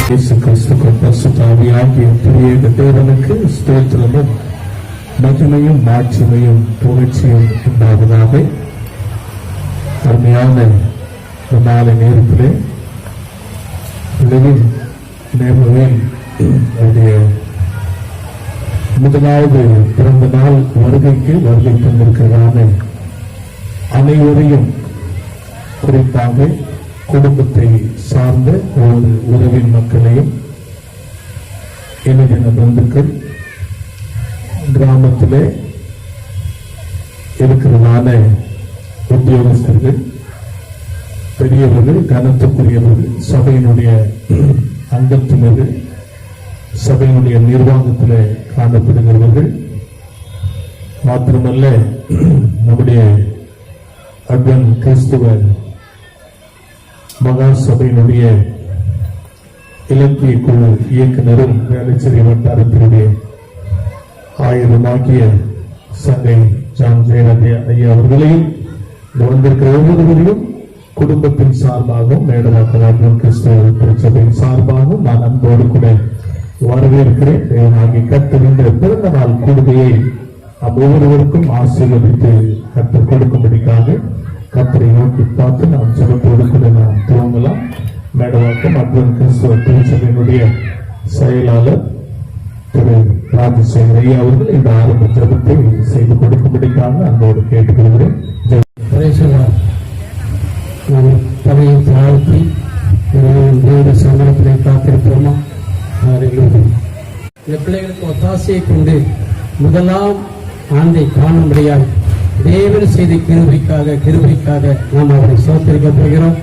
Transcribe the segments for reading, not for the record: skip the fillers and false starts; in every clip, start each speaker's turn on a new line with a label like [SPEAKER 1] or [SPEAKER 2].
[SPEAKER 1] இயேசு கிறிஸ்துவின் பரிசுத்த ஆவியாகிய திரியேக தேவனுக்கு ஸ்தோத்திரமும் மகிமையும் மாட்சிமையும் புகழ்ச்சியும் உண்டாவதாக. அருமையான மாலை நேரத்திலே முதலாவது பிறந்த நாள் வருகைக்கு வருகை தந்திருக்கிறதான அனைவரையும், குறிப்பாக குடும்பத்தை சார்ந்த ஒரு உறவின் மக்களையும், இணைய பந்துக்கள், கிராமத்திலே இருக்கிறதான உத்தியோகஸ்தர்கள், பெரியவர்கள், கனத்துக்குரியவர்கள், சபையினுடைய அங்கத்தினர்கள், சபையினுடைய நிர்வாகத்தில் காணப்படுகிறவர்கள், மாத்திரமல்ல நம்முடைய அட்வன் கிறிஸ்துவ மகா சபையினுடைய இலக்கிய குழு இயக்குநரும் வேலைச்சேரி வட்டாரத்தினுடைய ஆயுதமாகிய சங்கை ஜான் ஜெயராஜ் ஐயா அவர்களையும், வந்திருக்கிற ஒவ்வொருவரையும் குடும்பத்தின் சார்பாகவும் மேடவாக்கம் கிறிஸ்தவ திருச்சபையின் சார்பாகவும் நான் அன்போடு கூட வரவேற்கிறேன். தேவனாகிய கர்த்தர் இந்த பிறந்த நாள் கூடுகையை ஒவ்வொருவருக்கும் ஆசீர்வதித்து கர்த்தர் கொடுக்கும்படிக்காக கர்த்தரை நோக்கி பார்த்து நாம் ஜெபத்தோடு கூட நாம் துவங்கலாம். மேடவாக்கம் அட்வன் கிறிஸ்தவ திருச்சபையினுடைய செயலாளர் திரு ராஜசேகர் ஐயா அவர்கள் இந்த ஆரம்ப ஜெபத்தை செய்து கொடுக்கும்படிக்காக அன்போடு கேட்டுக்கொள்கிறேன். நாம் தலையை தாழ்த்தி தேவ சமரத்திலே காத்திருப்போமா? இந்த பிள்ளைகளுக்கு ஒத்தாசையை கொண்டு முதலாம் ஆண்டை காணும்படியாக தேவன் செய்த கிருபைக்காக நாம் அவரை சோத்தரிக்க போகிறோம்.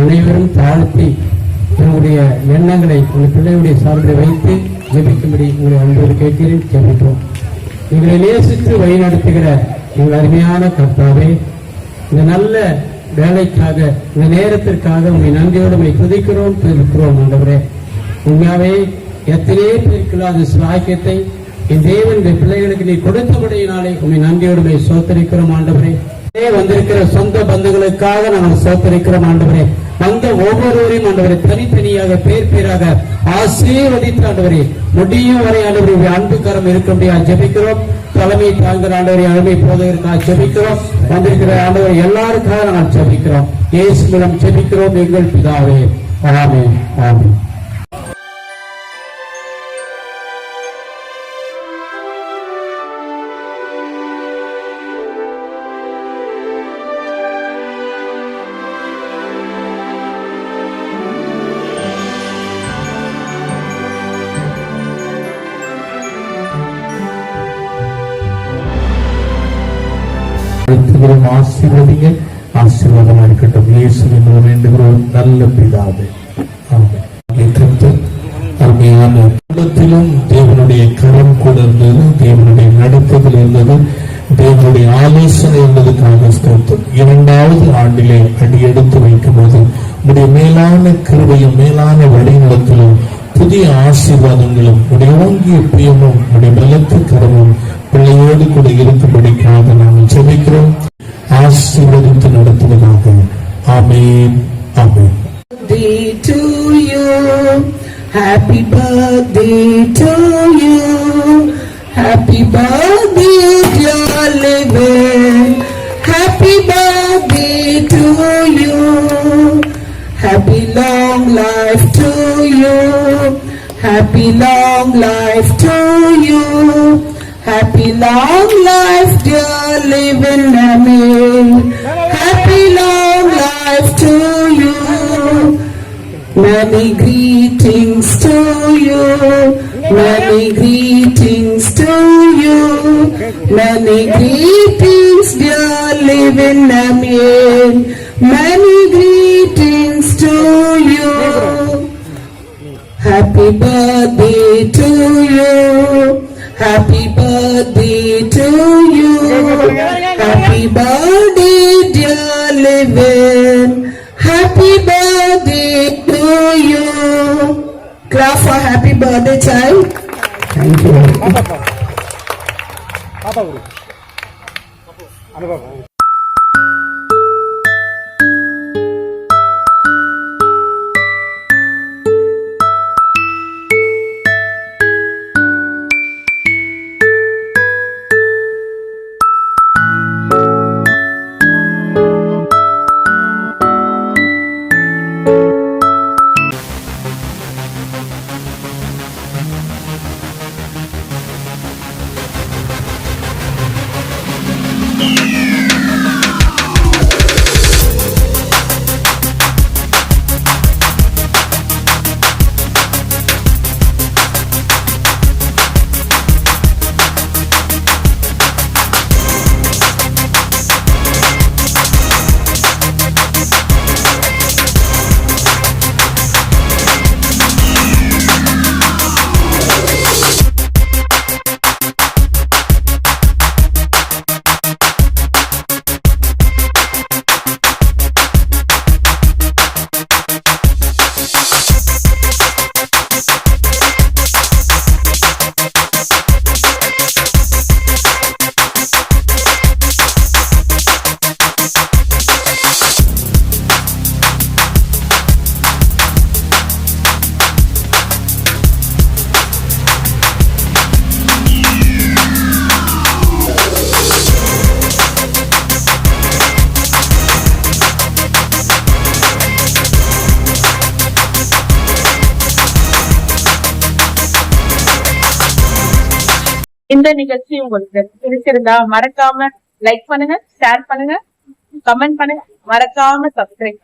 [SPEAKER 1] அனைவரும் தாழ்த்தி தன்னுடைய எண்ணங்களை உங்கள் பிள்ளையுடைய சார்பில் வைத்து ஜெபிக்கும்படி உங்களை அன்போடு கேட்கிறேன். ஜெபிப்போம். எங்களை நேசித்து வழிநடத்துகிற எங்கள் அருமையான கர்த்தாவே, இந்த நல்ல வேலைக்காக, இந்த நேரத்திற்காக உங்களை நன்றியோடு உங்களை துதிக்கிறோம் ஆண்டவரே. உண்மையாவே எத்தனையோ பேருக்குள்ள அந்த சிலாக்கியத்தை என் தேவன் இந்த பிள்ளைகளுக்கு நீ கொடுத்தபடியினாலே உண்மை நன்றியோடு சோத்தரிக்கிறோம் ஆண்டவரே. வந்திருக்கிற சொந்த பந்துகளுக்காக நாங்கள் சோத்தரிக்கிறோம் ஆண்டவரே. வந்த ஒவ்வொருவரையும் ஆண்டவரை தனித்தனியாக பேராக ஆசீர்வதித்து ஆண்டவரே முடியும் வரை ஆண்டவரை அன்பு கரம் இருக்க முடியாது ஜெபிக்கிறோம். தலைமை தாங்குகிற ஆண்டவரை அருமை போதகருக்காக ஜெபிக்கிறோம். வந்திருக்கிற ஆண்டவரை எல்லாருக்காக நாங்கள் ஜெபிக்கிறோம். இயேசு மூலம் ஜெபிக்கிறோம் எங்கள் பிதாவே. ஆமென் ஆமென்.
[SPEAKER 2] செலுத்துகிறோம். ஆசீர்வதிங்க, ஆசீர்வாதமா இருக்கட்டும். இயேசுவின் மூலம் வேண்டுகிறோம் நல்ல பிதாவே, ஆமென். அருமையான உள்ளத்திலும் தேவனுடைய கரம் கூட இருந்தது, தேவனுடைய நடத்துதல் இருந்தது, தேவனுடைய ஆலோசனை என்பதற்காக ஸ்தோத்திரம். 2வது ஆண்டிலே அடியெடுத்து வைக்கும் போது உடைய மேலான கிருபையும் மேலான வழிநடத்தலும் புதிய ஆசீர்வாதங்களும் உடைய ஓங்கிய பிரியமும் உடைய பலத்த கரமும் பிள்ளையோடு கூட இருக்கும்படிக்காக நாங்கள் ஜெபிக்கிறோம். ஆசீர்வதித்து நடத்துவதாக. ஆமென், ஆமென்.
[SPEAKER 3] Happy birthday to you. Happy birthday, dear living. Happy birthday to you. Happy long life to you. Happy long life to you. Happy long life, dear living Amen. Happy long life to you. Many greetings to you, many greetings to you, many greetings, dear living Amen. Many greetings to you. Happy birthday to you, happy birthday to you, happy birthday, dear living. Happy birthday to you. Clap for happy birthday, child.
[SPEAKER 1] Thank you.
[SPEAKER 4] இந்த நிகழ்ச்சி உங்களுக்கு பிடிச்சிருந்தா மறக்காம like பண்ணுங்க, share பண்ணுங்க, comment பண்ணுங்க, மறக்காம subscribe